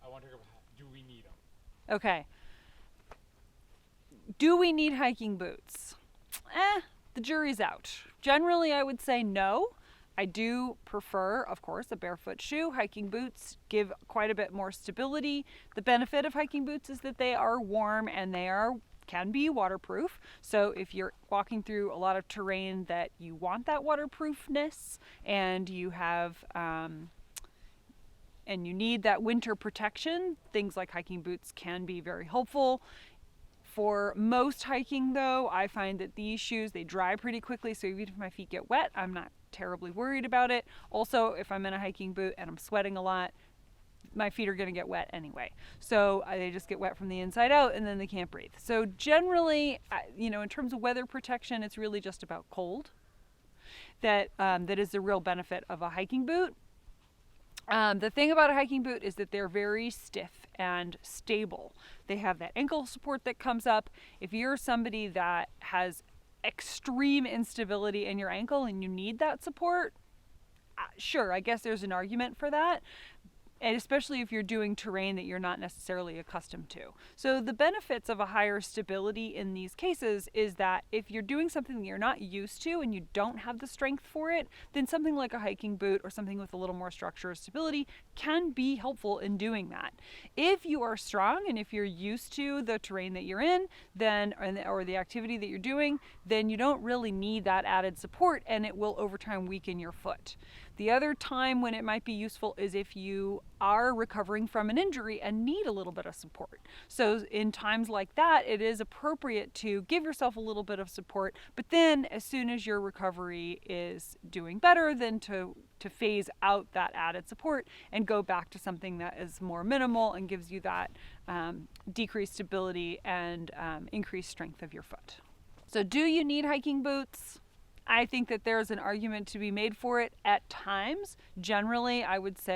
I want to talk about do we need them? Okay. Do we need hiking boots? The jury's out. Generally, I would say no. I do prefer, of course, a barefoot shoe. Hiking boots give quite a bit more stability. The benefit of hiking boots is that they are warm and can be waterproof. So if you're walking through a lot of terrain that you want that waterproofness and you have and you need that winter protection, things like hiking boots can be very helpful. For most hiking though, I find that these shoes, they dry pretty quickly, so even if my feet get wet, I'm not terribly worried about it. Also, if I'm in a hiking boot and I'm sweating a lot, my feet are going to get wet anyway. So they just get wet from the inside out and then they can't breathe. So generally, in terms of weather protection, it's really just about cold. That is the real benefit of a hiking boot. The thing about a hiking boot is that they're very stiff and stable. They have that ankle support that comes up. If you're somebody that has extreme instability in your ankle and you need that support, sure, I guess there's an argument for that. And especially if you're doing terrain that you're not necessarily accustomed to. So the benefits of a higher stability in these cases is that if you're doing something that you're not used to and you don't have the strength for it, then something like a hiking boot or something with a little more structure or stability can be helpful in doing that. If you are strong and if you're used to the terrain that you're in, or the activity that you're doing, then you don't really need that added support and it will over time weaken your foot. The other time when it might be useful is if you are recovering from an injury and need a little bit of support. So in times like that, it is appropriate to give yourself a little bit of support, but then as soon as your recovery is doing better, then to phase out that added support and go back to something that is more minimal and gives you that decreased stability and increased strength of your foot. So do you need hiking boots? I think that there's an argument to be made for it at times. Generally, I would say